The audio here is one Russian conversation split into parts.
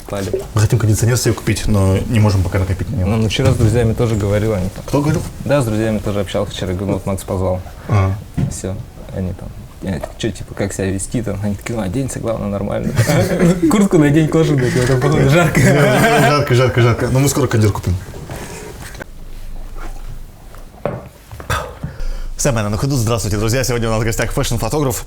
спали. Мы хотим кондиционер себе купить, но не можем пока накопить на него. Ну, вчера с друзьями тоже говорил, они там. Кто говорил? Да, с друзьями тоже общался вчера, говорю, вот Макс позвал. Все, они там. Что, типа, как себя вести там? Они такие, оденься, главное, нормально. Куртку надень, кожаную, там, походу, жарко. Жарко. Но мы скоро кондер купим. Всем на ходу. Здравствуйте, друзья. Сегодня у нас в гостях фэшн-фотограф,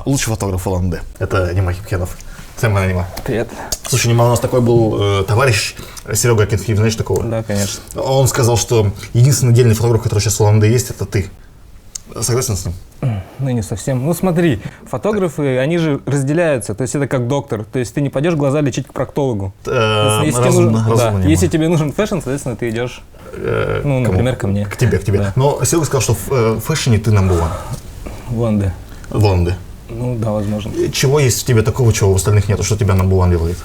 лучший фотограф Улан-Удэ. Это Нима Хипхенов. Всем Нима. Привет. Слушай, Нима, у нас такой был товарищ Серега Акинфеев, знаешь такого? Да, конечно. Он сказал, что единственный отдельный фотограф, который сейчас в Улан-Удэ есть, это ты. Согласен с ним? Ну, не совсем. Ну, смотри, фотографы, они же разделяются. То есть это как доктор. То есть ты не пойдешь глаза лечить к проктологу. Если тебе нужен фэшн, соответственно, ты идешь, например, ко мне. К тебе. Да. Но Серега сказал, что в фэшне ты number one. В Улан-Удэ. Ну, да, возможно. Чего есть в тебе такого, чего в остальных нет, что тебя number one делает?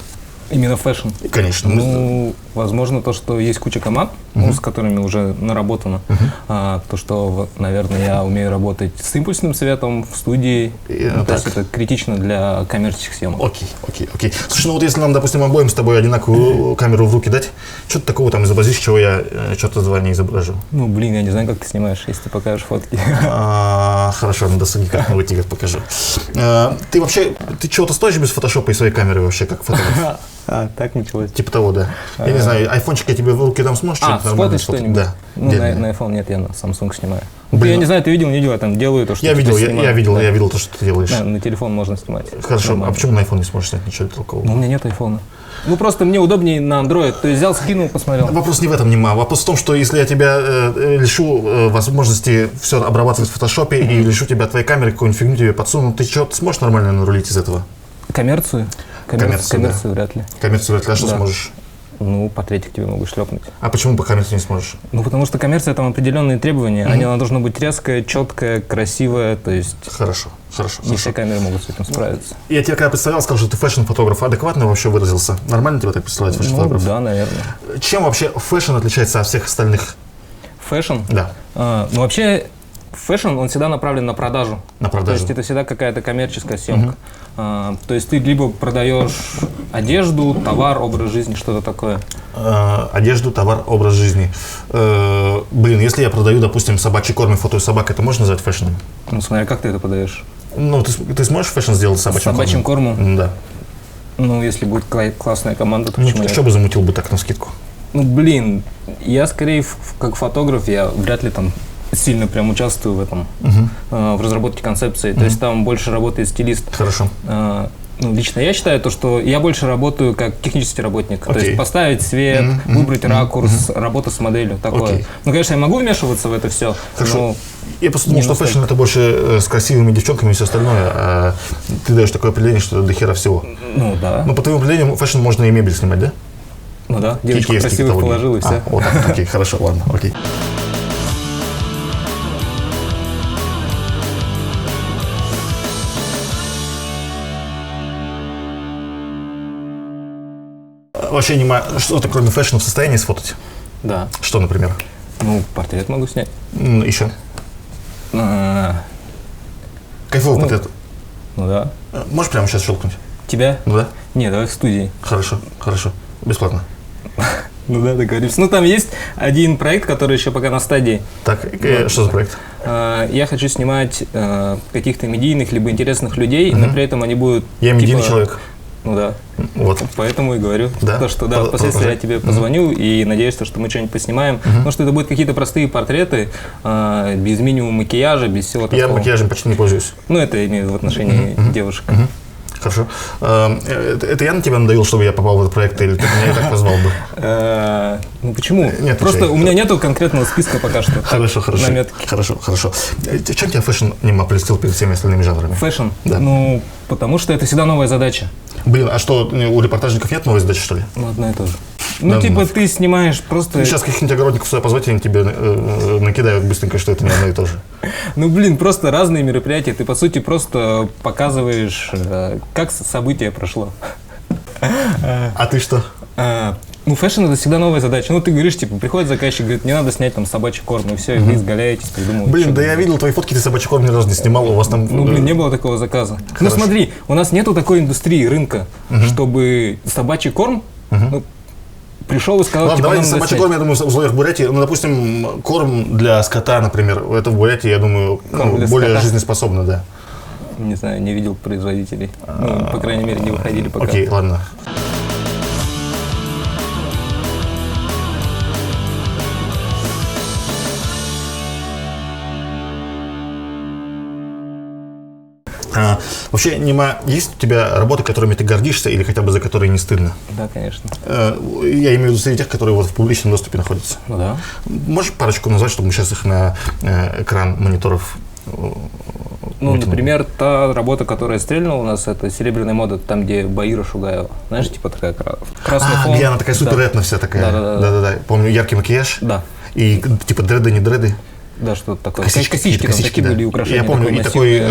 Именно фэшн? Конечно. Ну, возможно, то, что есть куча команд, с которыми уже наработано. То, что, наверное, я умею работать с импульсным светом в студии. То есть это критично для коммерческих съемок. Окей. Слушай, ну вот если нам, допустим, обоим с тобой одинаковую камеру в руки дать, что ты такого там изобразишь, чего я что-то не изображу? Ну, блин, я не знаю, как ты снимаешь, если ты покажешь фотки. Хорошо, на досуге как-нибудь тебе покажу. Ты вообще, ты чего-то стоишь без фотошопа и своей камеры вообще, как фотограф? Так ничего. Типа того, да. Я не знаю, айфончик я тебе в руки там сможешь что-нибудь нормально сфотать? Что-нибудь? Да. Ну, на iPhone нет, я на Samsung снимаю. Блин. Я не знаю, ты видел, не видел, я там делаю то, что я видел то, что ты делаешь. Да, на телефон можно снимать. Хорошо, нормально. А почему на iPhone не сможешь снять ничего такого? Ну, у меня нет iPhone. Ну, просто мне удобнее на Android. То есть взял, скинул, посмотрел. Вопрос не в этом, Нима. Вопрос в том, что если я тебя лишу возможности все обрабатывать в фотошопе и лишу тебя твоей камеры, какую-нибудь фигню тебе подсуну, ты что, сможешь нормально нарулить из этого? Коммерцию вряд ли. Коммерцию вряд ли, а что сможешь? Ну, портретик тебе могу шлепнуть. А почему по коммерции не сможешь? Ну, потому что коммерция, там определенные требования. Она должна быть резкая, четкая, красивая, то есть... Хорошо. Не все камеры могут с этим справиться. Я тебя когда представлял, сказал, что ты фэшн-фотограф. Адекватно вообще выразился? Нормально тебя так представлять, фэшн-фотограф? Ну, да, наверное. Чем вообще фэшн отличается от всех остальных? Фэшн? Да. Ну, вообще... Фэшн, он всегда направлен на продажу. То есть это всегда какая-то коммерческая съемка. То есть ты либо продаешь одежду, товар, образ жизни, что-то такое. Одежду, товар, образ жизни. Если я продаю, допустим, собачий корм и фото собак, это можно назвать фэшном? Ну, смотря как ты это подаешь. Ну, ты сможешь фэшн сделать с собачьим кормом? Да. Ну, если будет классная команда, то почему нет? Что бы замутил бы так навскидку? Ну, блин, я скорее как фотограф, я вряд ли там сильно прям участвую в этом, в разработке концепции. То есть там больше работает стилист. Хорошо. Лично я считаю, что я больше работаю как технический работник. То есть поставить свет, выбрать ракурс, работа с моделью, такое. Ну, конечно, я могу вмешиваться в это все. Хорошо. Я просто думал, что фэшн это больше с красивыми девчонками и все остальное, а ты даешь такое определение, что до хера всего. Ну, да. Но по твоему определению фэшн можно и мебель снимать, да? Ну да, девочку красивых положил и все. Вот так, окей, хорошо, ладно, окей. Вообще не понимаю, что-то кроме фэшна в состоянии сфотать? Да. Что, например? Ну, портрет могу снять. Еще? Кайфовый портрет? Ну да. Можешь прямо сейчас щелкнуть? Тебя? Ну да. Не, давай в студии. Хорошо. Бесплатно. Ну да, договоримся. Ну, там есть один проект, который еще пока на стадии. Так, что за проект? Я хочу снимать каких-то медийных либо интересных людей, но при этом они будут... Я медийный человек. Ну да. Вот. Поэтому и говорю, что впоследствии я тебе позвоню и надеюсь, что мы что-нибудь поснимаем. Потому что это будут какие-то простые портреты, без минимума макияжа, без всего такого. Я макияжем почти не пользуюсь. Ну, это я имею в отношении девушек. Хорошо. Это я на тебя надавил, чтобы я попал в этот проект, или ты меня и так позвал бы? Ну почему? Нет, просто у меня нету конкретного списка пока что. Хорошо. Наметки. Хорошо. Чем тебя фэшн не опрестил перед всеми остальными жанрами? Фэшн? Да. Ну, потому что это всегда новая задача. Блин, а что, у репортажников нет новой задачи, что ли? Ну, одно и то же. Ну, типа, ты снимаешь просто... Сейчас каких-нибудь огородников сюда позвать, они тебе накидают быстренько, что это не одно и то же. Ну, блин, просто разные мероприятия. Ты, по сути, просто показываешь, как событие прошло. А ты что? Ну, фэшн – это всегда новая задача. Ну, ты говоришь, типа, приходит заказчик, говорит, не надо снять там собачий корм, и все, и вы изгаляетесь, придумываете. Блин, да я видел твои фотки, ты собачий корм ни разу не снимал, у вас там… Ну, блин, не было такого заказа. Ну, смотри, у нас нету такой индустрии рынка, чтобы собачий корм Ну, пришел и сказал, ладно, давай собачий корм, я думаю, в условиях Бурятии, ну, допустим, корм для скота, например, это в Бурятии, я думаю, более скота жизнеспособно, да. Не знаю, не видел производителей. Ну, по крайней мере, не выходили пока. Окей, ладно. Вообще, Нима, есть у тебя работы, которыми ты гордишься или хотя бы за которые не стыдно? Да, конечно. Я имею в виду среди тех, которые вот в публичном доступе находятся. Ну да. Можешь парочку назвать, чтобы мы сейчас их на экран мониторов ну, например, та работа, которая стрельнула у нас, это «Серебряная мода», там, где Баира Шугаева. Знаешь, типа такая красный фон. Где она такая супер этно вся такая. Да-да-да. Помню, яркий макияж. Да. И типа дреды, не дреды. Да, что-то такое. Косички там такие были украшения. Я помню, и такой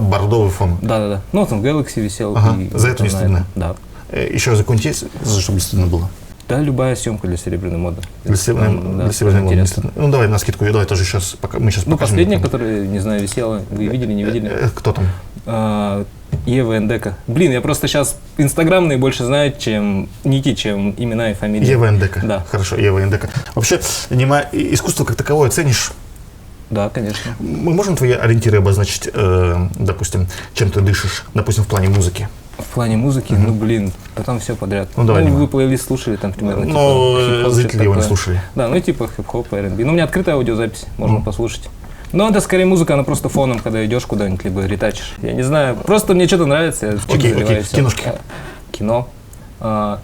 бордовый фон. Да-да-да. Ну, там Galaxy висел. За это не стыдно? Да. Еще за какой-нибудь есть, чтобы не стыдно было? Да, любая съемка для «Серебряной моды». Для «Серебряной моды» не стыдно. Ну, давай на скидку, давай тоже сейчас, пока мы сейчас покажем. Ну, последняя, которая, не знаю, висела, вы видели, не видели? Кто там? Ева Эндека. Блин, я просто сейчас инстаграмные больше знаю, чем ники, чем имена и фамилии. Ева Эндека. Да. Хорошо, Ева Эндека. Вообще, Нима, искусство как таковое ценишь? Да, конечно. Мы можем твои ориентиры обозначить, допустим, чем ты дышишь, допустим, в плане музыки? В плане музыки, ну блин, да там все подряд. Ну, давай, вы плейлист слушали там примерно. Но зрители его не слушали. Да, ну типа хип-хоп, R&B. Ну, у меня открытая аудиозапись, можно послушать. Но это скорее музыка, она просто фоном, когда идешь куда-нибудь, либо ретачишь. Я не знаю, просто мне что-то нравится, я в чип заливаюсь. Киношки. Кино.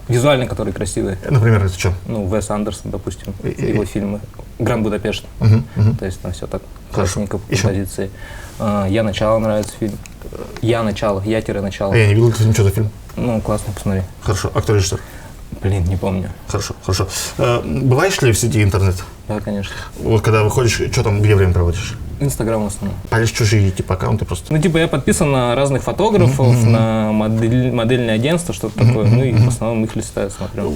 Визуально, которые красивые. Например, это что? Ну, Уэс Андерсон, допустим, его фильмы. «Гранд Будапешт». То есть там все так классненько по композиции. «Я начало» нравится фильм. «Я начало», «Я-начало». Я не видел, что за фильм. Ну, классно, посмотри. Хорошо. А кто режиссер? Блин, не помню. Хорошо. Бываешь ли в сети интернет? Да, конечно. Вот когда выходишь, что там, где время проводишь? Инстаграм в основном. Палишь чужие типа аккаунты просто? Ну, типа я подписан на разных фотографов, на модельное агентство, что-то такое. Ну, и в основном их листаю, смотрю.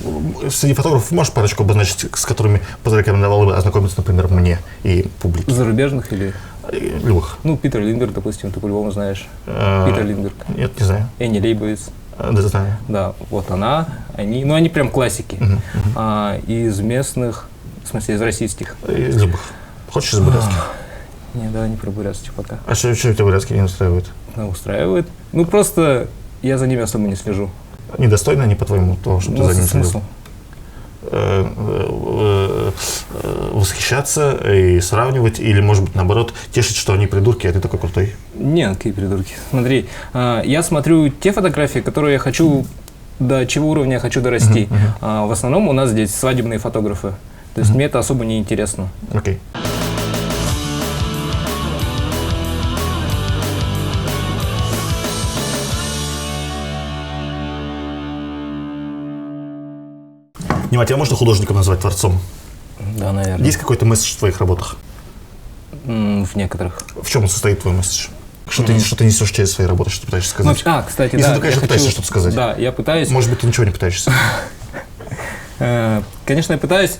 Среди фотографов можешь парочку обозначить, с которыми порекомендовал бы ознакомиться, например, мне и публике? Зарубежных или? Любых. Ну, Питер Линдберг, допустим, ты по-любому знаешь. Питер Линдберг. Нет, не знаю. Энни Лейбовиц. Да, знаю. Да, вот она, они, ну, они прям классики. Из местных, в смысле, из российских. Из любых. Хочешь из бурятских? Не, давай не про бурятских пока. А что тебя бурятские не устраивают? Ну, устраивает. Ну, просто я за ними особо не слежу. Недостойно они, по-твоему, того, что ты за ними следил? Восхищаться и сравнивать, или, может быть, наоборот, тешить, что они придурки, а ты такой крутой? Нет, какие придурки. Смотри, я смотрю те фотографии, которые я хочу, до чего уровня я хочу дорасти. В основном у нас здесь свадебные фотографы. То есть мне это особо не интересно. Окей. Нима, тебя можно художником назвать, творцом? Да, наверное. Есть какой-то месседж в твоих работах? В некоторых. В чем состоит твой месседж? Что ты несешь через свои работы, что ты пытаешься сказать? Кстати, если да. Ты, конечно, пытаешься что-то сказать. Да, я пытаюсь. Может быть, ты ничего не пытаешься. Конечно, я пытаюсь.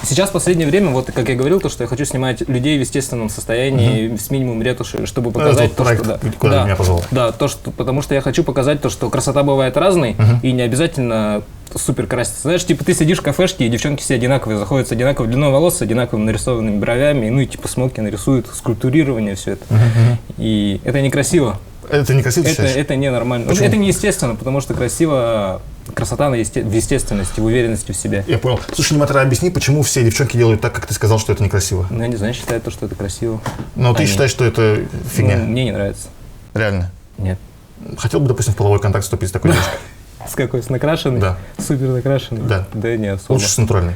Сейчас в последнее время, вот как я говорил, то, что я хочу снимать людей в естественном состоянии, с минимумом ретуши, чтобы показать то, что... Куда меня позвал. Да, потому что я хочу показать то, что красота бывает разной, и не обязательно супер краситься. Знаешь, типа ты сидишь в кафешке, и девчонки все одинаковые, заходят с одинаковой длиной волос, с одинаковыми нарисованными бровями, ну и типа смоки нарисуют, скульптурирование, все это. И это некрасиво. Это некрасиво? Это ненормально. Это неестественно, потому что красота в естественности, в уверенности в себе. Я понял. Слушай, Ниматра, объясни, почему все девчонки делают так, как ты сказал, что это некрасиво? Ну, я не знаю, считают то, что это красиво. Но ты считаешь, что это фигня? Мне не нравится. Реально? Нет. Хотел бы, допустим, в половой контакт вступить с такой девушкой? С какой? С накрашенной? Да. Супер накрашенной? Да. Да не особо. Лучше с натуральной?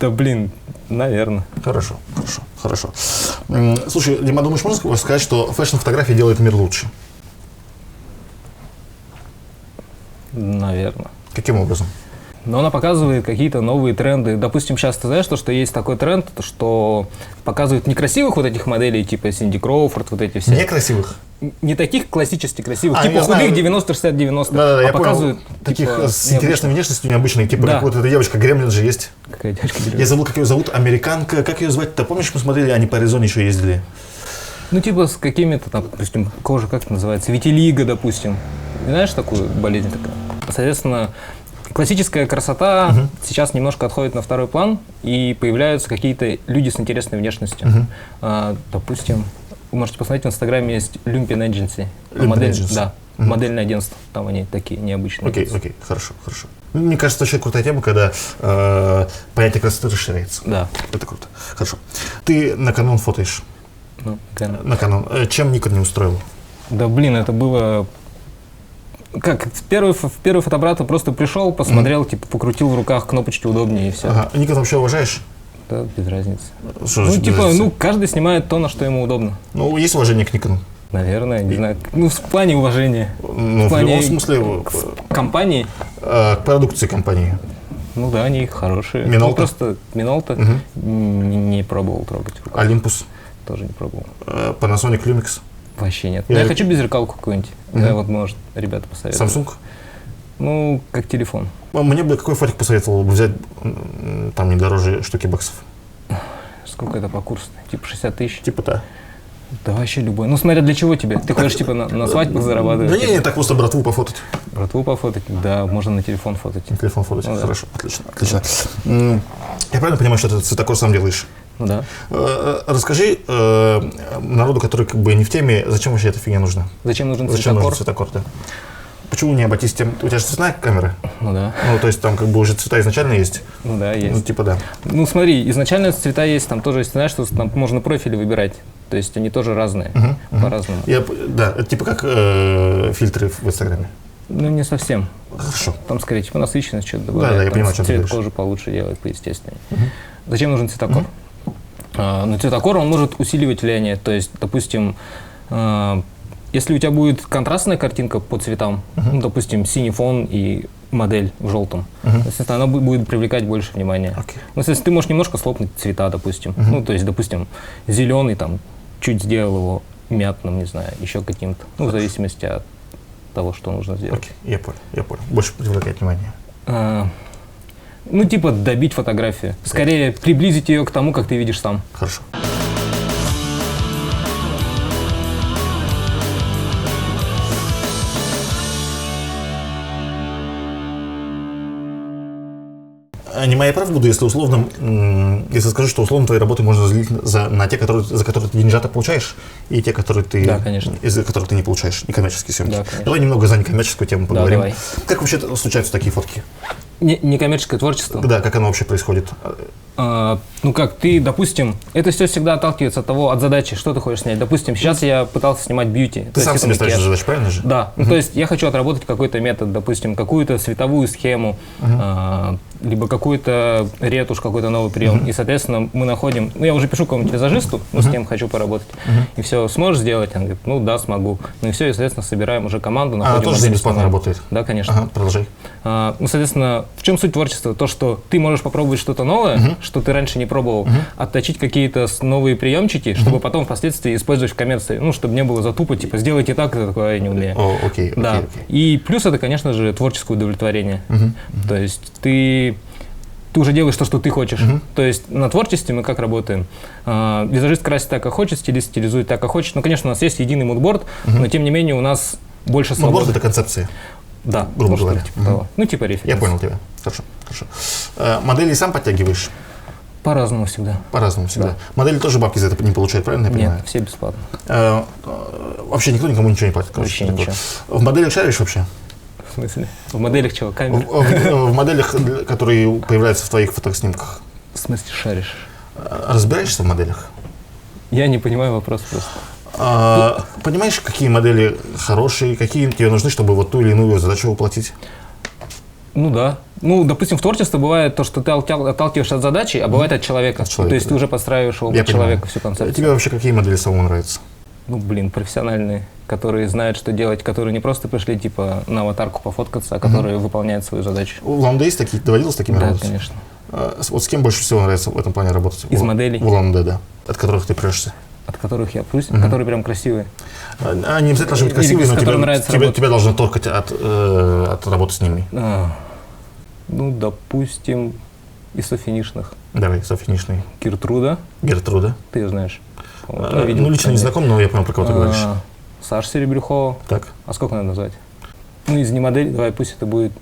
Да блин, наверное. Хорошо. Слушай, Дима, думаешь, можно сказать, что фэшн-фотография делает мир лучше? Наверное. Каким образом? Но она показывает какие-то новые тренды. Допустим, сейчас ты знаешь, что есть такой тренд, что показывают некрасивых вот этих моделей, типа Синди Кроуфорд, вот эти все. Некрасивых? Не таких классически красивых, типа худых 90-60-90. Да, а я показывают понял. Таких с интересной внешностью необычной, типа как вот эта девочка Гремлин же есть. Какая девочка Гремлин? Я забыл, как ее зовут, американка. Как ее звать-то? Помнишь, мы смотрели, они по Аризоне еще ездили? Ну, типа с какими-то там, допустим, кожа, как это называется, витилиго, допустим. Знаешь такую болезнь такая? Соответственно, классическая красота сейчас немножко отходит на второй план, и появляются какие-то люди с интересной внешностью. Допустим, вы можете посмотреть, в Инстаграме есть Lumpen Agency. Да, модельное агентство. Там они такие необычные. Окей, хорошо. Мне кажется, очень крутая тема, когда понятие красоты расширяется. Да. Это круто. Хорошо. Ты на Canon фотоешь? Ну, Canon. На Canon. Чем Nikon не устроил? Да блин, это было... Как, в первый фотоаппарат просто пришел, посмотрел, типа, покрутил в руках, кнопочки удобнее, и все. Ага. Nikon вообще уважаешь? Да, без разницы. Что значит без разницы? Каждый снимает то, на что ему удобно. Ну, есть уважение к Nikon? Наверное, не знаю. Ну, в плане уважения. Ну, в любом смысле... К компании? К продукции компании. Ну да, они хорошие. Minolta? Ну, просто Minolta не пробовал трогать. Olympus? Тоже не пробовал. Panasonic Lumix? Вообще нет. Я хочу беззеркалку какую-нибудь. Да, вот, может, ребята посоветуют. Samsung? Ну, как телефон. Мне бы какой фотик посоветовал бы взять, там не дороже штуки баксов? Сколько это по курсу? Типа 60 тысяч? Типа да. Да вообще любой. Ну, смотря для чего тебе. Ты хочешь, типа, на свадьбах зарабатывать? Да не, так просто братву пофотать. Братву пофотать? Да, можно на телефон фотать. На телефон фотать, Ну, хорошо, да. Отлично. Я правильно понимаю, что ты цветокор сам делаешь? Ну да. Расскажи народу, который как бы не в теме, зачем вообще эта фигня нужна? Зачем нужен цветокор? Зачем нужен цветокор, да? Почему не обойтись тем? У тебя же цветная камера? Ну да. Ну, то есть там как бы уже цвета изначально есть? Ну да, есть. Ну, типа да. Ну смотри, изначально цвета есть, там тоже есть, знаешь, что там можно профили выбирать. То есть они тоже разные, по-разному. Да, это типа как фильтры в Инстаграме. Ну, не совсем. Хорошо. Там, скорее, типа насыщенность что-то добавляет. Да, я понимаю, что ты цвет говоришь. кожи получше делает, поестественнее. Зачем нужен цветокор? Ну, цветокор, он может усиливать влияние. То есть, допустим, если у тебя будет контрастная картинка по цветам, ну, допустим, синий фон и модель в желтом, естественно, она будет привлекать больше внимания. Ну, если ты можешь немножко слопнуть цвета, допустим. Ну, то есть, допустим, зеленый, там, чуть сделал его мятным, не знаю, еще каким-то. Ну, в зависимости от того, что нужно сделать. Окей, я понял. Больше привлекать внимание. Ну, типа, добить фотографию. Скорее, приблизить ее к тому, как ты видишь сам. Хорошо. Не моя правда буду, если условно, если скажу, что условно твои работы можно разделить на те, за которые ты деньжата получаешь, и те, которые ты, да, конечно, из-за которых ты не получаешь некоммерческие съемки. Да, давай немного за некоммерческую тему поговорим. Да, давай. Как вообще случаются такие фотки? Некоммерческое творчество? Да, как оно вообще происходит? Ну как, ты, допустим, это все всегда отталкивается от задачи, что ты хочешь снять. Допустим, сейчас я пытался снимать бьюти. Ты сам себе ставишь задачу, правильно же? Да, ну, то есть я хочу отработать какой-то метод, допустим, какую-то световую схему, либо какую-то ретушь, какой-то новый прием. И, соответственно, мы находим, ну я уже пишу какому-нибудь визажисту, с кем хочу поработать, и все, сможешь сделать? Он говорит, ну да, смогу. Ну и все, и, соответственно, собираем уже команду. Она тоже бесплатно работает? Да, конечно. Ага, продолжай. Ну, соответственно, в чем суть творчества? То, что ты можешь попробовать что-то новое, что ты раньше не пробовал, отточить какие-то новые приемчики, чтобы потом впоследствии использовать в коммерции, ну, чтобы не было затупа, типа, сделайте так, это такое я не умею. Окей. И плюс это, конечно же, творческое удовлетворение. То есть ты уже делаешь то, что ты хочешь. То есть на творчестве мы как работаем? Визажист красит так, как хочет, стилист стилизует так, как хочет. Ну, конечно, у нас есть единый мудборд, но тем не менее у нас больше свободы. Мудборд — это концепция? Да, грубо говоря. Типа того. Ну, типа референс. Я понял тебя. Хорошо. Модели сам подтягиваешь? По-разному всегда. По-разному всегда. Да. Модели тоже бабки за это не получают, правильно я понимаю? Нет, все бесплатно. Вообще никто никому ничего не платит? Вообще ничего. В моделях шаришь вообще? В смысле? В моделях чего? Камеры? В моделях, которые появляются в твоих фотоснимках. В смысле шаришь? Разбираешься в моделях? Я не понимаю вопрос просто. Понимаешь, какие модели хорошие, какие тебе нужны, чтобы вот ту или иную задачу воплотить? Ну да. Ну, допустим, в творчестве бывает то, что ты отталкиваешься от задачи, а бывает от человека. То есть ты уже подстраиваешь его под человека, всю концепцию. Тебе вообще какие модели самому нравятся? Ну, блин, профессиональные, которые знают, что делать, которые не просто пришли, типа, на аватарку пофоткаться, а которые выполняют свою задачу. У Улан-Удэ есть такие? Доводилось с такими работать? Да, конечно. Вот с кем больше всего нравится в этом плане работать? Из моделей? В Улан-Удэ, да. От которых ты прешься? От которых я прусь, которые прям красивые. Они обязательно должны быть красивые, но тебе должно торкать от работы с ними. Ну, допустим, из софинишных. Давай, софинишные. Гертруда. Ты ее знаешь? Ну, лично не знаком, но я понял, про кого ты говоришь. Саша Серебрюхова. Так. А сколько надо назвать? Ну, из не модели, давай пусть это будет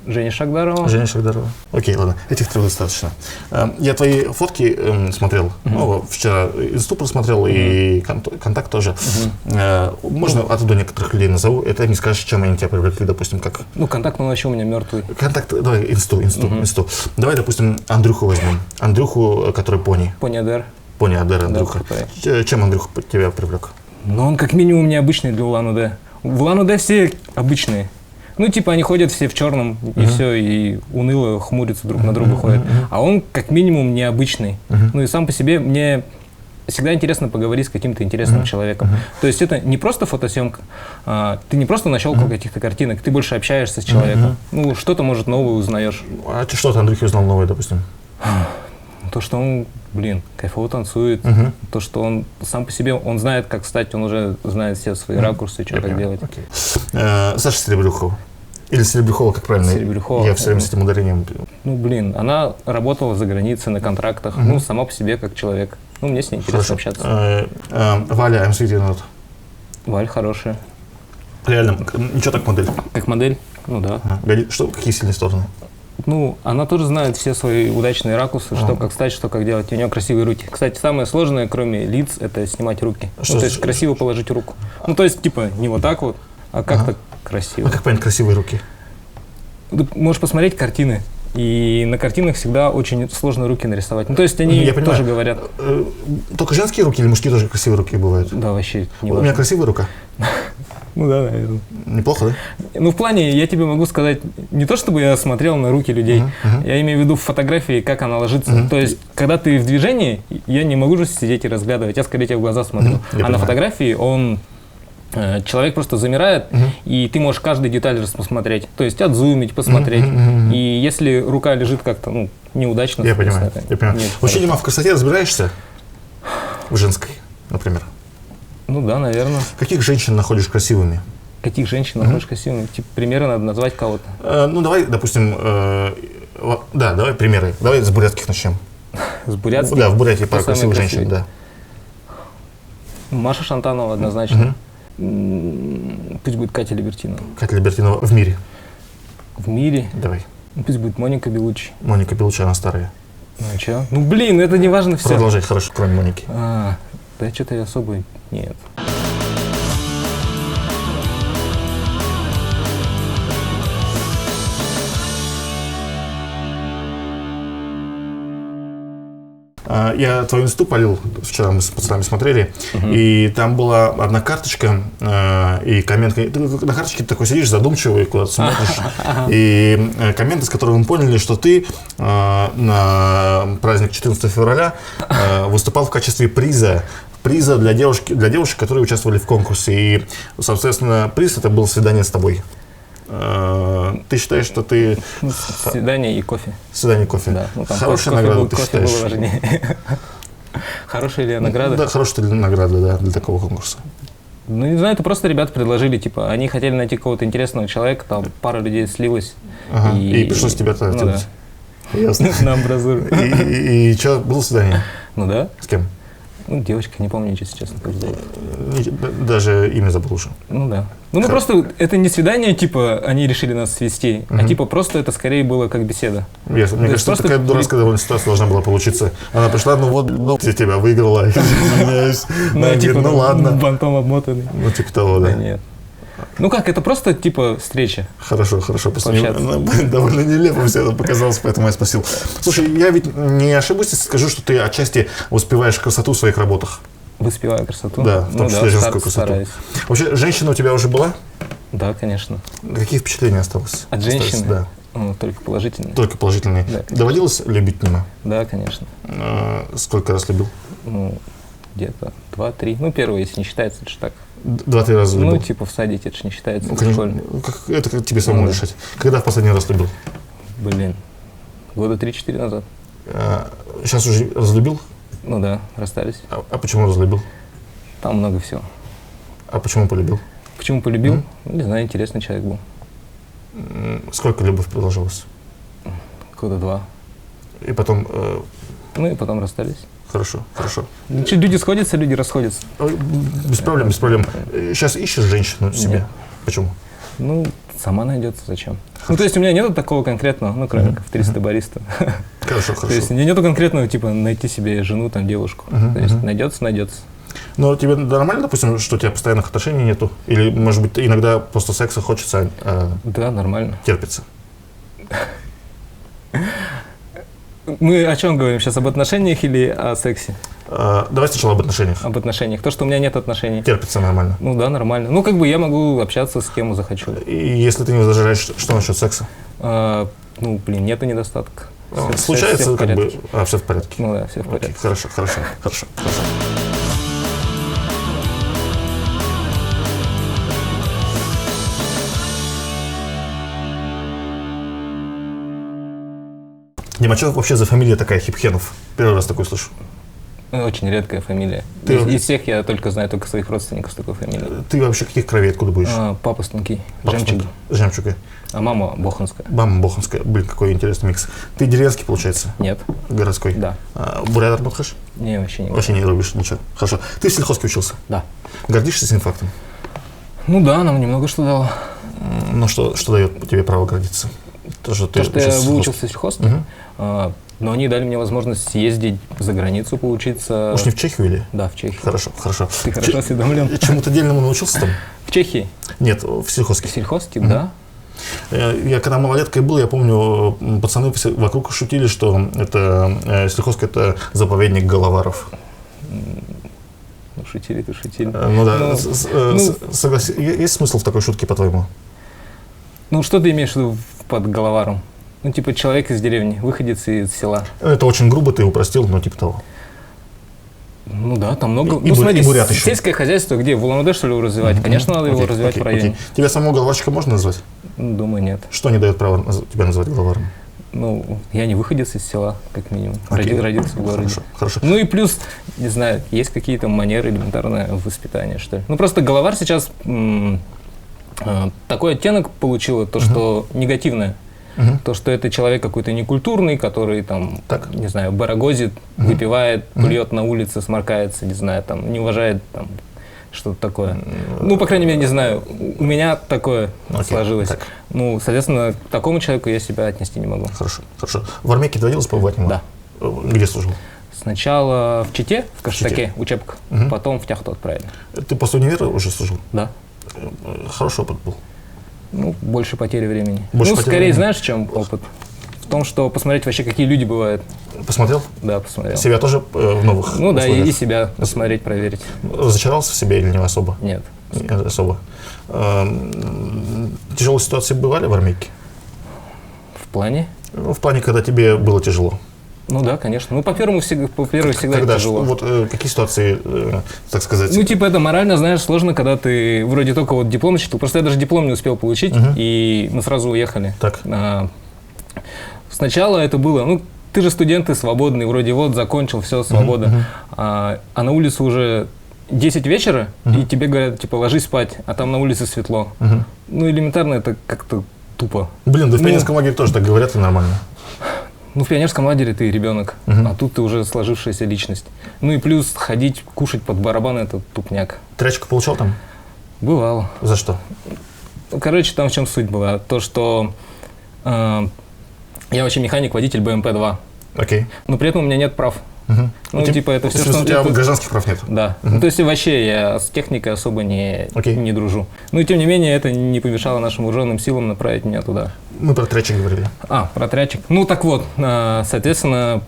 Женя Шагдарова. Женя Шагдарова. Окей, ладно, этих трех достаточно. Я твои фотки смотрел. Ну, вчера инсту просмотрел и контакт тоже. Можно оттуда некоторых людей назову. Это не скажешь, чем они тебя привлекли, допустим, как... Ну, контакт, он вообще у меня мертвый. Контакт, давай, инсту. Давай, допустим, Андрюху возьмем. Андрюху, который пони. Пони Адер. Пони Адер, Андрюха. Да, чем Андрюха тебя привлек? Ну, он как минимум необычный для Улан-Удэ. В Улан-Удэ все обычные. Ну, типа, они ходят все в черном, и все, и уныло хмурятся друг на друга ходят. А он, как минимум, необычный. Ну, и сам по себе мне всегда интересно поговорить с каким-то интересным человеком. То есть это не просто фотосъемка, ты не просто нащелкал каких-то картинок, ты больше общаешься с человеком. Ну, что-то, может, новое узнаешь. А ты что-то Андрюхи узнал новое, допустим? То, что он, кайфово танцует, то, что он сам по себе, он знает, как встать, он уже знает все свои ракурсы, что как делать. Саша Серебрюхова. Или Серебрюхова, как правильно? Серебрюхова. Я все время с этим ударением. Ну, она работала за границей на контрактах, ну, сама по себе как человек. Ну, мне с ней интересно общаться. Валя, I'm Sweet Not. Валь хорошая. Реально, ничего так модель? Как модель? Ну, да. Какие сильные стороны? Ну, она тоже знает все свои удачные ракурсы, что как встать, что как делать. У нее красивые руки. Кстати, самое сложное, кроме лиц, это снимать руки. Ну, то есть красиво положить руку. Ну, то есть, типа, не вот так вот, а как-то красиво. А как понять красивые руки? Ты можешь посмотреть картины. И на картинах всегда очень сложно руки нарисовать. Ну, то есть они тоже говорят. Только женские руки или мужские тоже красивые руки бывают? Да, вообще не важно. У меня красивая рука? Ну да, наверное. Неплохо, да? Ну, в плане, я тебе могу сказать, не то чтобы я смотрел на руки людей, я имею в виду в фотографии, как она ложится. То есть, когда ты в движении, я не могу же сидеть и разглядывать, я скорее тебе в глаза смотрю. На фотографии человек просто замирает, и ты можешь каждую деталь рассмотреть. То есть отзумить, посмотреть. И если рука лежит как-то, неудачно. Я понимаю. Вообще, Дима, в красоте разбираешься? В женской, например? Ну да, наверное. Каких женщин находишь красивыми? Каких женщин находишь красивыми? Типа, примеры надо назвать кого-то. Ну, давай, допустим, давай примеры. Давай с бурятских начнем. С бурятских? Да, в Бурятии пару красивых женщин, да. Маша Шантанова однозначно. Пусть будет Катя Либертинова. Катя Либертинова в мире? В мире? Давай. Пусть будет Моника Белуччи. Моника Белуччи, она старая. Ну и чё? Ну блин, это не важно все. Продолжай, хорошо, кроме Моники. Да что-то я особо нет. Я твою инсту полил, вчера мы с пацанами смотрели, и там была одна карточка и коммент. Ты на карточке такой сидишь задумчивый, куда-то смотришь, и комменты, с которыми мы поняли, что ты на праздник 14 февраля выступал в качестве приза для девушек, которые участвовали в конкурсе. И, соответственно, приз это было свидание с тобой. Ты считаешь, что ты... Свидание и кофе. Свидание и кофе. Да. Хорошая награда, ты считаешь? Кофе было важнее. Хорошая ли награда? Да, хорошая награда, да, для такого конкурса. Ну, не знаю, это просто ребята предложили, типа, они хотели найти какого-то интересного человека, там пара людей слилась. И пришлось тебя тогда делать. Ясно. На амбразуру. И что, было свидание? Ну да. С кем? Ну, девочка, не помню, если честно, как зовут. Даже имя забыл уже. Ну да. Ну, мы просто, это не свидание, типа, они решили нас свести, а типа просто это скорее было как беседа. Ясно. Мне кажется, такая дурацкая довольно ситуация должна была получиться. Она пришла, я тебя выиграла, извиняюсь. Ну ладно. Бантом обмотанный. Ну, типа того, да. Нет. Ну как, это просто типа встреча. Хорошо. Довольно нелепо все это показалось, поэтому я спросил. Слушай, я ведь не ошибусь, если скажу, что ты отчасти воспеваешь красоту в своих работах. Воспеваю красоту? Да, в том числе женскую красоту. Стараюсь. Вообще, женщина у тебя уже была? Да, конечно. Какие впечатления осталось? От женщины? Да. Только положительные. Только положительные. Да. Доводилось любить Нима? Да, конечно. Сколько раз любил? Ну, где-то 2-3. Ну, первый, если не считается, это же так. 2-3 раза любил? Ну, типа в садике, это же не считается. Ну, конечно. Это как тебе самому решать. Когда в последний раз любил? Блин, года 3-4 назад. Сейчас уже разлюбил? Ну да, расстались. А почему разлюбил? Там много всего. А почему полюбил? Почему полюбил? Не знаю, интересный человек был. Сколько любовь продолжалась? Года 2. И потом... Ну и потом расстались. Хорошо. Люди сходятся, люди расходятся. Без проблем. Сейчас ищешь женщину себе? Почему? Ну, сама найдется, зачем. Ну, то есть у меня нету такого конкретного, ну, кроме как в 300 бариста. Хорошо, хорошо. То есть у меня нету конкретного, типа, найти себе жену, там, девушку. То есть найдется. Но тебе нормально, допустим, что у тебя постоянных отношений нету? Или, может быть, иногда просто секса хочется, да, нормально. Терпится? Мы о чем говорим сейчас? Об отношениях или о сексе? Давай сначала об отношениях. Об отношениях. То, что у меня нет отношений. Терпится нормально? Ну да, нормально. Ну, как бы я могу общаться с кем захочу. И если ты не возражаешь, что насчет секса? Ну, блин, нет недостатка. Случается, все как бы, все в порядке? Ну да, все в порядке. Окей, хорошо. Дима, что вообще за фамилия такая Хипхенов? Первый раз такой слышу. Очень редкая фамилия. Из всех я знаю только своих родственников с такой фамилией. Ты вообще каких кровей, откуда будешь? Папа Станки, Жемчуга. А мама Боханская. Мама Боханская. Блин, какой интересный микс. Ты деревенский, получается? Нет. Городской? Да. Бурят работаешь? Не, вообще не. Вообще не рубишь, ничего. Хорошо. Ты в сельхозке учился? Да. Гордишься этим фактом? Ну да, нам немного что дало. Ну что дает тебе право гордиться? То, что я выучился в сельхозке, но они дали мне возможность съездить за границу, поучиться. Уж не в Чехию или? Да, в Чехию. Хорошо. Ты хорошо осведомлен. Чему-то отдельному научился там? В Чехии? Нет, в сельхозке. В сельхозке, да. Я когда малолеткой был, я помню, пацаны вокруг шутили, что это сельхозка — это заповедник головаров. Ну, шутили. Ну да, согласен. Есть смысл в такой шутке, по-твоему? Ну, что ты имеешь в виду под головаром? Ну, типа человек из деревни, выходец из села. Это очень грубо ты упростил, но типа того. Ну да, там много. И смотри, бурят еще. Сельское хозяйство где? В Улан-Удэ, что ли, его развивать? Конечно, надо его развивать в районе. Тебя самого головарщика можно назвать? Думаю, нет. Что не дает права тебя называть головаром? Ну, я не выходец из села, как минимум. Родился в городе. Хорошо. Ну и плюс, не знаю, есть какие-то манеры, элементарное воспитание, что ли. Ну, просто головар сейчас такой оттенок получило, то, что негативное. То, что это человек какой-то некультурный, который там, не знаю, барагозит, выпивает, плюет на улице, сморкается, не знаю, там, не уважает там что-то такое. Ну, по крайней мере, не знаю, у меня такое сложилось. Так. Ну, соответственно, к такому человеку я себя отнести не могу. Хорошо. В Армейке доводилось побывать немного? Да. Где служил? Сначала в Чите, в Каштаке, учебка, потом в Тяхту отправили. Ты после универа уже служил? Да. Хороший опыт был? Ну, больше потери времени. Скорее, знаешь, в чем опыт? В том, что посмотреть вообще, какие люди бывают. Посмотрел? Да, посмотрел. Себя тоже в новых Ну условиях? Да, и себя посмотреть, проверить. Разочаровался в себе или не особо? Нет. Не особо. Тяжелые ситуации бывали в Армейке? В плане? Ну, в плане, когда тебе было тяжело. Ну да, конечно. Ну, по-первому всегда тяжело. Вот какие ситуации, так сказать? Ну, типа, это морально, знаешь, сложно, когда ты вроде только вот диплом начал. Просто я даже диплом не успел получить, и мы сразу уехали. Так. Сначала это было, ну, ты же студент, ты свободный, вроде вот, закончил, все, свобода. А на улице уже 10 вечера, и тебе говорят, типа, ложись спать, а там на улице светло. Ну, элементарно это как-то тупо. Блин, да в пионерском лагере тоже так говорят, и нормально. Ну, в пионерском лагере ты ребенок, а тут ты уже сложившаяся личность. Ну и плюс ходить, кушать под барабан — это тупняк. Трячку получал там? Бывало. За что? Короче, там в чем суть была? То, что я вообще механик-водитель БМП-2. Окей. Но при этом у меня нет прав. Ну, типа, это все, что... У тебя гражданских прав нет? Да. Ну, то есть вообще я с техникой особо не дружу. Ну и тем не менее, это не помешало нашим вооруженным силам направить меня туда. Мы про трячик говорили. Про трячик. Ну так вот, соответственно,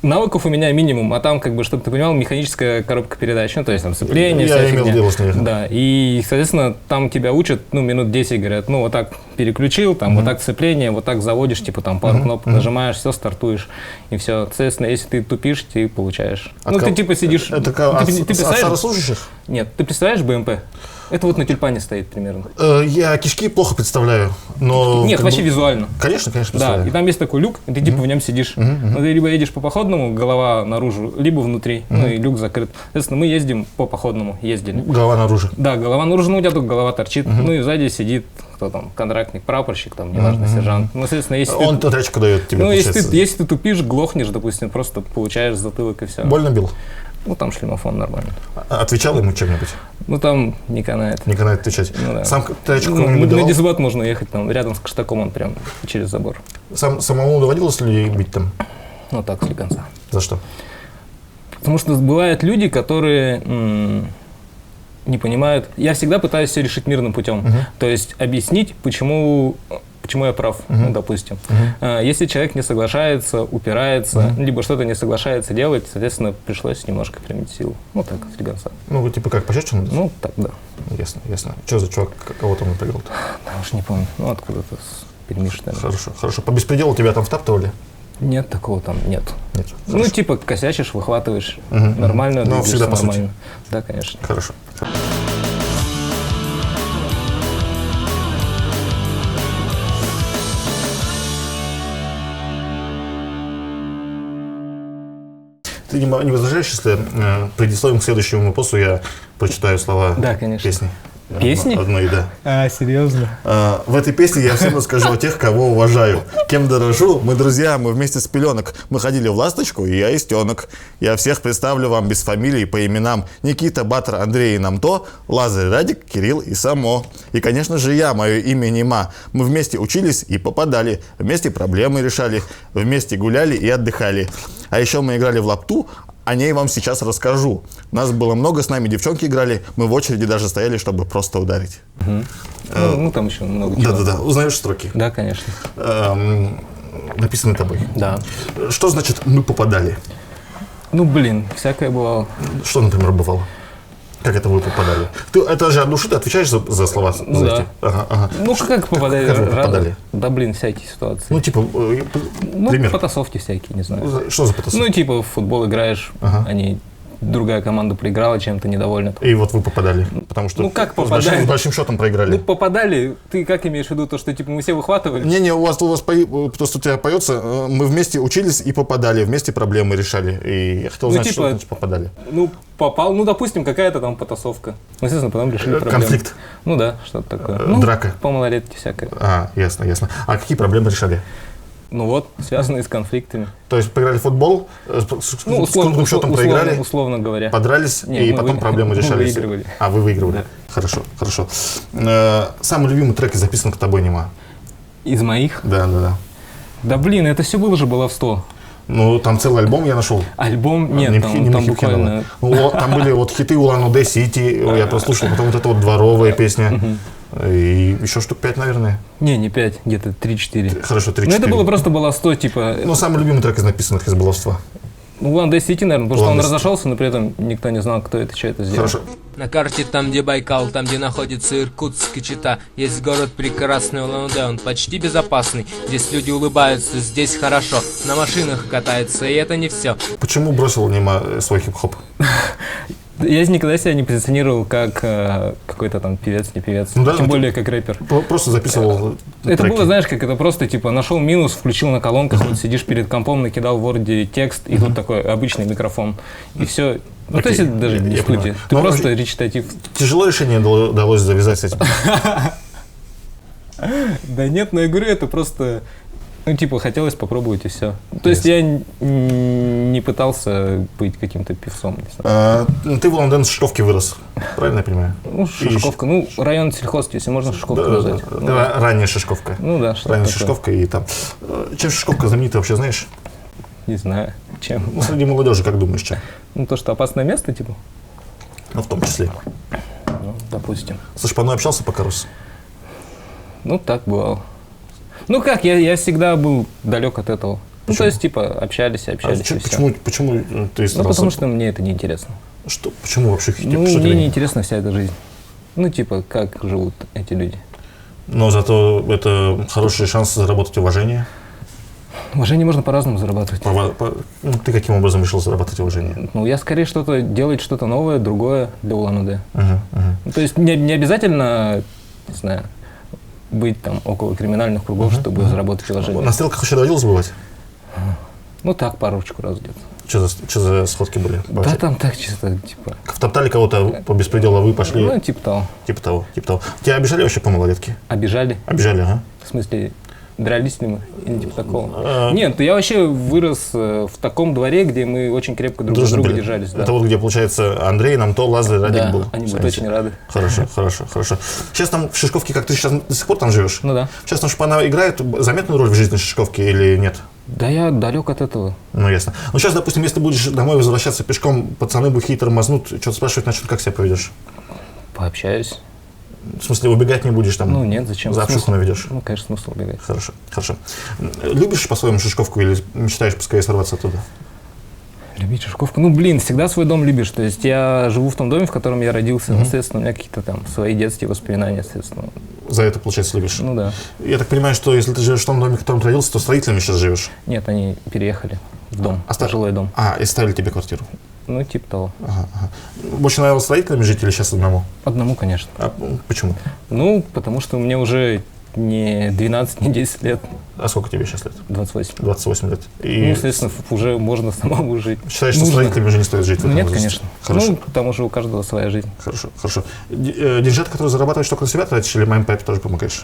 навыков у меня минимум, а там, как бы, чтобы ты понимал, механическая коробка передач, ну, то есть там сцепление, я имел дело с ней. Да, и, соответственно, там тебя учат, ну, минут 10, говорят, ну, вот так переключил, там, вот так сцепление, вот так заводишь, типа, там, пару кнопок нажимаешь, все, стартуешь, и все. Соответственно, если ты тупишь, ты получаешь. Ты, типа, сидишь... Это от старослужащих? Нет, ты представляешь БМП? Это вот на тюльпане стоит примерно. Я кишки плохо представляю, но... Нет, вообще визуально. Конечно, представляю. Да, и там есть такой люк, и ты типа в нем сидишь. Но ты либо едешь по походному, голова наружу, либо внутри, ну и люк закрыт. Соответственно, мы ездим по походному, ездили. Голова наружу? Да, голова наружу, ну у тебя только голова торчит, ну и сзади сидит, кто там, контрактник, прапорщик, там, неважно, сержант. Ну, соответственно, если он трячку дает тебе, ну, если ты тупишь, глохнешь, допустим, просто получаешь затылок и все. Больно бил? Ну, там шлемофон нормально. Отвечал ему чем-нибудь? Ну, там не канает. Не канает отвечать. Ну, да. Сам ты очко кому-нибудь давал? На дисбат можно ехать, там, рядом с Каштаком он прям через забор. Самому доводилось ли бить там? Ну, так, с конца. За что? Потому что бывают люди, которые не понимают. Я всегда пытаюсь все решить мирным путем. То есть объяснить, почему я прав, ну, допустим. Если человек не соглашается, упирается, либо что-то не соглашается делать, соответственно, пришлось немножко применить силу. Ну, так, с легонца. Ну, типа как, пощечину? Ну, так, да. Ясно, ясно. Что за чувак, кого там напрягал-то? Да, уж не помню. Ну, откуда-то с Перемишлена. Хорошо, хорошо. По беспределу тебя там втаптывали? Нет, такого там нет. Нет. Ну, Хорошо. типа, косячишь, выхватываешь. Нормально, но всегда по нормально. сути. Да, конечно. Хорошо. Ты не возражаешь, если предисловием к следующему вопросу я прочитаю слова Да, конечно. песни? Песни? Одной, да. Серьезно? В этой песне я всем расскажу о тех, кого уважаю. Кем дорожу? Мы друзья, мы вместе с пеленок. Мы ходили в «Ласточку», и я из «Тенок». Я всех представлю вам без фамилий по именам. Никита, Батр, Андрей и Намто, Лазарь, Радик, Кирилл и Само. И, конечно же, я, мое имя Нема. Мы вместе учились и попадали. Вместе проблемы решали. Вместе гуляли и отдыхали. А еще мы играли в лапту. О ней вам сейчас расскажу. Нас было много, с нами девчонки играли. Мы в очереди даже стояли, чтобы просто ударить. Ну, там еще много чего. Да-да-да. Узнаешь строки? Да, конечно. Написаны тобой. Да. Что значит «мы попадали»? Ну, блин, всякое бывало. Что, например, бывало? Как это вы попадали? Это же от души ты отвечаешь за слова? Ну, за да. эти? Ага. Ну, как попадали? Как вы попадали? Да, блин, всякие ситуации. Ну, типа, Ну, пример. потасовки всякие, не знаю. Что за потасовки? Ну, типа, в футбол играешь, другая команда проиграла, чем-то недовольна. И вот вы попадали, потому что Ну, как с попадали? большим счетом проиграли. Ну, попадали, ты как имеешь в виду, то, что, типа, мы все выхватывали? Не-не, у вас просто у тебя поется, мы вместе учились и попадали, вместе проблемы решали. И я хотел знать, типа, что значит попадали. Ну, попал, ну, допустим, какая-то там потасовка. Ну, естественно, потом решили проблему. Конфликт. Ну, да, что-то такое. Ну, драка. По малолетке всякое. Ясно. А какие проблемы решали? Ну, вот, связанные с конфликтами. То есть поиграли в футбол, с крупным счетом проиграли, условно говоря. подрались, и потом проблемы решались. Мы выигрывали. Вы выигрывали. Да. Хорошо. Самый любимый трек записан к тобой, Нема? Из моих? Да. Да, блин, это все было же баловство. Ну, там целый альбом я нашел. Альбом? Нет, там буквально... Ну, там были вот хиты Улан-Удэ, Сити, я прослушал, потом вот эта вот дворовая песня. И еще штук 5, наверное. Не 5, где-то 3-4. Хорошо, 3-4. Ну, это было просто баловство, типа... Ну, самый любимый трек из написанных из баловства. Улан-Удэ Сити, наверное, потому что он Улан-Удэ разошелся, но при этом никто не знал, кто это, что это сделал. Хорошо. На карте там, где Байкал, там, где находится Иркутск и Чита, есть город прекрасный Улан-Удэ, он почти безопасный. Здесь люди улыбаются, здесь хорошо, на машинах катаются, и это не все. Почему бросил Нема свой хип-хоп? Я никогда себя не позиционировал как какой-то там певец, не певец, Ну, да, тем более как рэпер. Просто записывал Это треки. было, знаешь, как это просто, типа, нашел минус, включил на колонках, вот сидишь перед компом, накидал в Word текст, и тут такой обычный микрофон, и все. Ну, то есть это даже не студия, понимаю. ты Но просто речитатив. Тяжело решение удалось завязать с этим. Да нет, но я говорю, это просто... Ну, типа, хотелось попробовать, и все. То есть я не пытался быть каким-то певцом. Не знаю. Ты в Улан-Удэ на Шишковке вырос, правильно я понимаю? Ну, Шишковка. Ну, район сельхоз, если можно Шишковку назвать. Ранняя Шишковка. Ну да, что Ранняя такое. Шишковка и там. Чем Шишковка знаменита, вообще знаешь? Не знаю, чем. Ну, среди молодежи, как думаешь, чем? Ну, то, что опасное место, типа. Ну, в том числе. Ну, допустим. Со Шпаной общался, пока рос? Ну, так бывало. Ну как, я всегда был далек от этого. Ну, то есть, типа, общались, и всё. Почему ты старался? Ну, потому что мне это неинтересно. Что? Почему вообще? Ну, что мне тебе неинтересна вся эта жизнь. Ну, типа, как живут эти люди. Но зато это хороший шанс заработать уважение. Уважение можно по-разному зарабатывать. Ну, ты каким образом решил зарабатывать уважение? Ну, я скорее делать что-то новое, другое для Улан-Удэ. Ну, то есть, не обязательно, не знаю, быть там около криминальных кругов, чтобы заработать уважение. На стрелках еще доводилось бывать? Ну, так, парочку раз где-то. Что за сходки были? Да, там так чисто, типа... Втоптали кого-то по беспределу, а вы пошли? Ну, типа того. Типа того. Тебя обижали вообще по малолетке? Обижали? Обижали, ага. В смысле... дрались ли мы? Или типа такого? Нет, я вообще вырос в таком дворе, где мы очень крепко друг за друга держались. Да. Это вот где, получается, Андрей, Намто, Лазарь, Радик был. Они будут очень рады. Хорошо. Сейчас там в Шишковке, как ты сейчас до сих пор там живешь? Ну да. Сейчас там Шпана играет заметную роль в жизни Шишковки или нет? Да я далек от этого. Ну, ясно. Ну, сейчас, допустим, если ты будешь домой возвращаться пешком, пацаны бухие тормознут, что-то спрашивать начнут, как себя поведешь? Пообщаюсь. В смысле, убегать не будешь там? Ну, нет, зачем? За обшивку наведешь? Ну, конечно, смысл убегать. Хорошо. Любишь по-своему Шишковку или мечтаешь поскорее сорваться оттуда? Любить Шишковку? Ну, блин, всегда свой дом любишь. То есть я живу в том доме, в котором я родился. Соответственно, у меня какие-то там свои детские воспоминания, соответственно. За это, получается, любишь? Ну, да. Я так понимаю, что если ты живешь в том доме, в котором ты родился, то с родителями сейчас живешь? Нет, они переехали в дом, жилой дом. И ставили тебе квартиру? Ну, типа того. Ага. Больше нравилось с родителями жить или сейчас одному? Одному, конечно. А почему? Ну, потому что мне уже не 12, не 10 лет. А сколько тебе сейчас лет? 28. 28 лет. Ну, естественно, уже можно самому жить. Считаешь, что с родителями уже не стоит жить? Нет, конечно. Хорошо. Ну, потому что у каждого своя жизнь. Хорошо. Деньжат, которые зарабатываешь, только на себя тратишь, или маме, папе тоже помогаешь?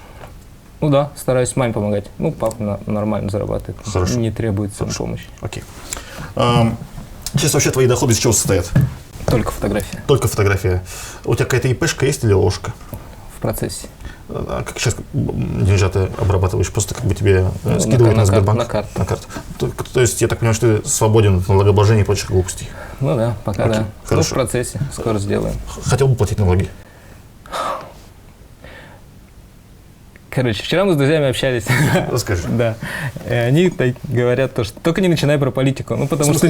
Ну да, стараюсь маме помогать. Ну, папа нормально зарабатывает. Хорошо. Не требуется помощи. Окей. Сейчас вообще твои доходы из чего состоят? Только фотография. Только фотография. У тебя какая-то ИПшка есть или ложка? В процессе. А как сейчас деньжаты обрабатываешь? Просто как бы тебе скидывают на Сбербанк? На карту. На карту. То есть я так понимаю, что ты свободен от налогообложения и прочих глупостей? Ну да, пока да. Хорошо. Ну, в процессе. Скоро сделаем. Хотел бы платить налоги? Короче, вчера мы с друзьями общались. Расскажи. Да. И они говорят, что только не начинай про политику. Ну, потому что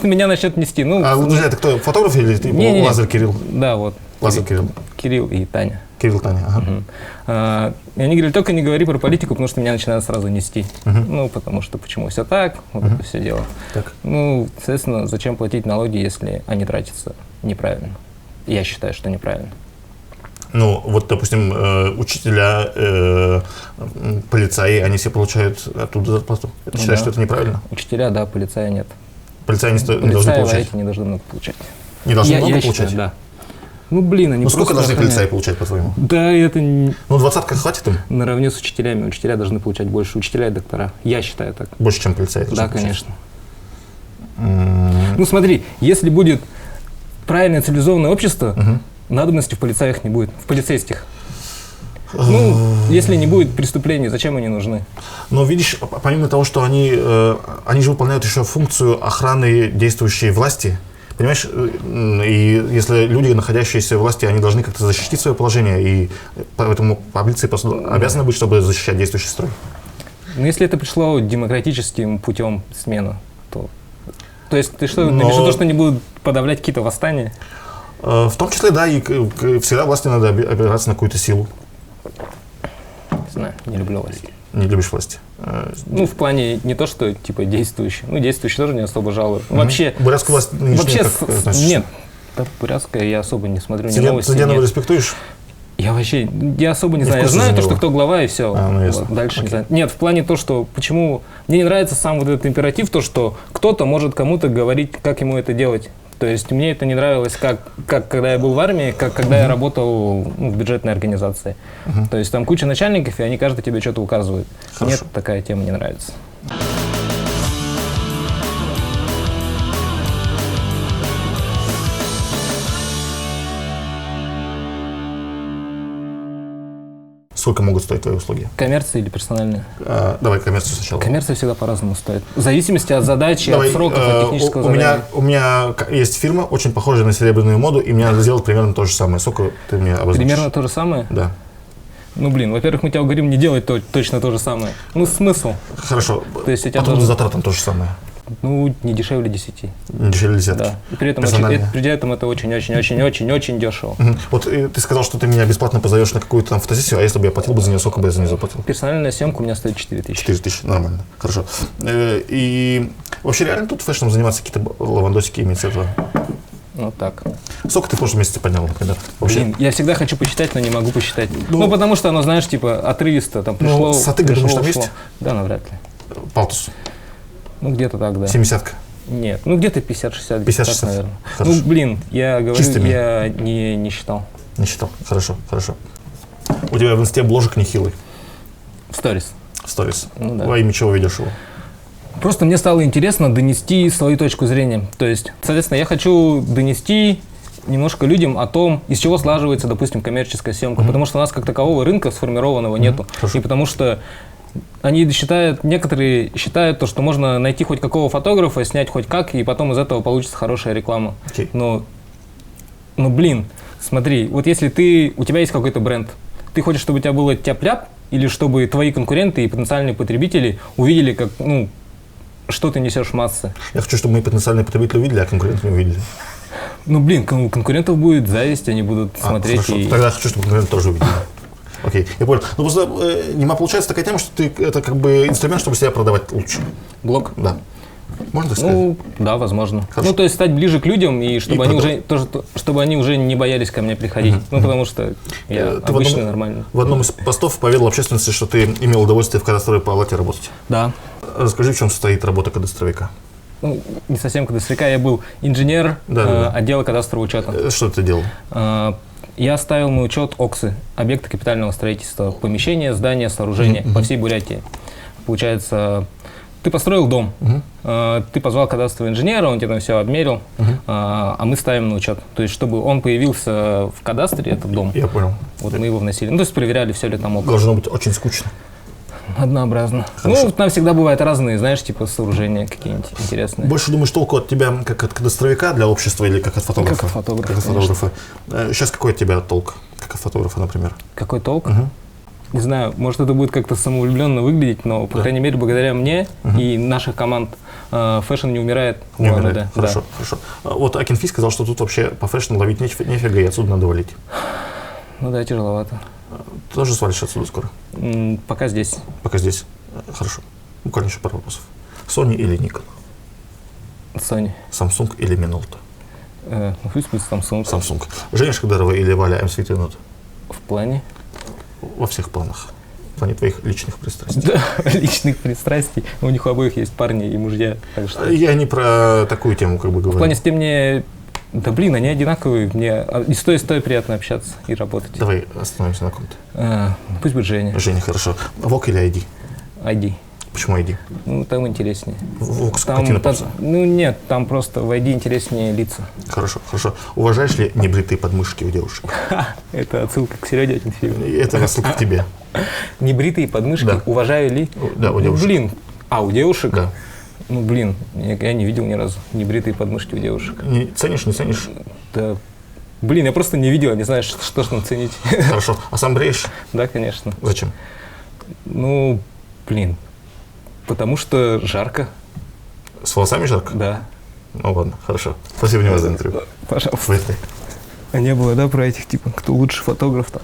меня начнет нести. Ну, друзья, это кто? Фотограф или ты? Лазарь Кирилл? Да, вот. Лазарь Кирилл. Кирилл и Таня. Кирилл, Таня, ага. И они говорили, только не говори про политику, потому что меня начинают сразу нести. Ну, потому что почему все так, вот это все дело. Так. Ну, соответственно, зачем платить налоги, если они тратятся неправильно? Я считаю, что неправильно. Ну, вот, допустим, учителя, полицаи, они все получают оттуда зарплату. Ты считаешь, что это неправильно? Учителя, да, полицаи нет. Полицаи не должны получать? Полицаи не должны много получать. Не должны много получать? Считаю, да. Ну, блин, они сколько должны полицаи получать, по-твоему? Да, это... Ну, 20-ка хватит им? Наравне с учителями. Учителя должны получать больше. Учителя и доктора. Я считаю так. Больше, чем полицаи? Да, конечно. Ну, смотри, если будет правильное цивилизованное общество, надобности в полицаях не будет, в полицейских. Ну, если не будет преступлений, зачем они нужны? Но видишь, помимо того, что они же выполняют еще функцию охраны действующей власти, понимаешь, и если люди, находящиеся в власти, они должны как-то защитить свое положение, и поэтому полиция обязана быть, чтобы защищать действующий строй. Ну, если это пришло демократическим путем смена, то есть ты что, имеешь в виду, что они будут подавлять какие-то восстания? В том числе, да, и всегда власти надо опираться на какую-то силу. Не знаю, не люблю власти. Не любишь власти? Ну, в плане не то, что типа действующие. Ну, действующие тоже не особо жалую. Вообще... Бурятскую власть вообще нет. Да, бурятская я особо не смотрю, не новости. Ты Зеленого респектуешь? Я особо не знаю. Я знаю то, что кто глава, и все. Вот, дальше не знаю. Нет, в плане то, что почему... Мне не нравится сам вот этот императив, то, что кто-то может кому-то говорить, как ему это делать. То есть мне это не нравилось, как когда я был в армии, как когда я работал в бюджетной организации. То есть там куча начальников, и они каждый тебе что-то указывают. Мне такая тема не нравится. Сколько могут стоить твои услуги? Коммерция или персональная? Давай коммерцию сначала. Коммерция всегда по-разному стоит. В зависимости от задачи, от сроков, от технического задания. У меня есть фирма, очень похожая на серебряную моду, и мне надо сделать примерно то же самое. Сколько ты мне обозначишь? Примерно то же самое? Да. Ну, блин, во-первых, мы тебя уговорим не делать точно то же самое. Ну, смысл? Хорошо. То есть по трудным затратам то же самое? Ну, не дешевле 10. Не дешевле 10? Да. И при этом это очень-очень-очень-очень дешево. Вот ты сказал, что ты меня бесплатно позовешь на какую-то там фотосессию, а если бы я платил бы за нее, сколько бы я за нее заплатил? Персональная съемка у меня стоит 4 тысячи. 4 тысячи, нормально, хорошо. И вообще реально тут фэшном заниматься, какие-то лавандосики иметь с этого? Ну так. Сколько ты в прошлом месяце поднял, например? Блин, я всегда хочу посчитать, но не могу посчитать. Ну потому что оно, знаешь, типа отрывисто, там пришло. Саты, думаешь, там есть? Да, навряд ли. Палтус? Ну где-то так, да. 70-ка? Нет, ну где-то 50-60. 50-60, наверное. хорошо. Ну блин, я говорю, чистыми? Я не считал. Не считал, хорошо. У тебя в инсте бложек нехилый. В сторис. В сторис. Ну, да. Во имя чего ведешь его? Просто мне стало интересно донести свою точку зрения. То есть, соответственно, я хочу донести немножко людям о том, из чего слаживается, допустим, коммерческая съемка. Потому что у нас как такового рынка сформированного нету. И потому что некоторые считают, то, что можно найти хоть какого фотографа, снять хоть как, и потом из этого получится хорошая реклама. Но блин, смотри, вот если у тебя есть какой-то бренд, ты хочешь, чтобы у тебя было тяп-ляп, или чтобы твои конкуренты и потенциальные потребители увидели, как, что ты несешь в массы? Я хочу, чтобы мои потенциальные потребители увидели, а конкуренты не увидели. Блин, конкурентов будет зависть, они будут смотреть. Хорошо. Тогда я хочу, чтобы конкуренты тоже увидели. Окей, я понял. Ну, просто получается такая тема, что это как бы инструмент, чтобы себя продавать лучше. Блог? Да. Можно так сказать? Да, возможно. Хорошо. То есть стать ближе к людям, и чтобы они уже не боялись ко мне приходить. Потому что я обычный, нормальный. В одном из постов поведал общественности, что ты имел удовольствие в кадастровой палате работать. Да. Расскажи, в чем состоит работа кадастровика. Не совсем кадастровика, я был инженер отдела кадастрового учета. Что ты делал? Я ставил на учет ОКСы, объекты капитального строительства, помещения, здания, сооружения по всей Бурятии. Получается, ты построил дом, ты позвал кадастрового инженера, он тебе там все обмерил, а мы ставим на учет. То есть, чтобы он появился в кадастре, этот дом. Я понял. Вот мы его вносили. То есть, проверяли, все ли там ок. Должно быть очень скучно. Однообразно. Хорошо. Там всегда бывают разные, знаешь, типа сооружения какие-нибудь интересные. Больше думаешь толку от тебя, как от кадастровика для общества или как от фотографа? Как от фотографа, как от фотографа. Сейчас какой от тебя толк, как от фотографа, например? Какой толк? Не знаю, может, это будет как-то самовлюбленно выглядеть, но, по крайней мере, благодаря мне и наших команд фэшн не умирает. Не умирает. Хорошо, хорошо. Вот Акинфи сказал, что тут вообще по фэшну ловить нефига, и отсюда надо валить. Ну да, тяжеловато. Ты тоже свалишь отсюда скоро? Пока здесь. Пока здесь. Хорошо. Буквально еще пару вопросов. Sony или Nikon? Sony. Samsung или Minolta? Пусть будет Samsung. Samsung. Женя Шкадарова или Валя M-Sweet Note? В плане? Во всех планах. В плане твоих личных пристрастий. Да, личных пристрастий. У них у обоих есть парни и мужья. Так что... Я не про такую тему как бы говорю. В плане с тем мне... Да блин, они одинаковые. Мне и с той приятно общаться и работать. Давай остановимся на ком-то. Пусть будет Женя. Женя, хорошо. Вок или ID? ID. Почему ID? Там интереснее. Вок скотина просто? Нет, там просто в ID интереснее лица. Хорошо, хорошо. Уважаешь ли небритые подмышки у девушек? Это отсылка к Сереге Акинфееву. Это отсылка к тебе. Небритые подмышки уважаю ли? Да, у девушек. Блин. У девушек? Да. Я не видел ни разу небритые подмышки у девушек. Не ценишь, не ценишь? Да. Блин, я просто не видел, не знаю, что ж там ценить. Хорошо. А сам бреешь? Да, конечно. Зачем? Потому что жарко. С волосами жарко? Да. Ну ладно, хорошо. Спасибо за интервью. Пожалуйста. А не было, да, про этих, типа, кто лучший фотограф там?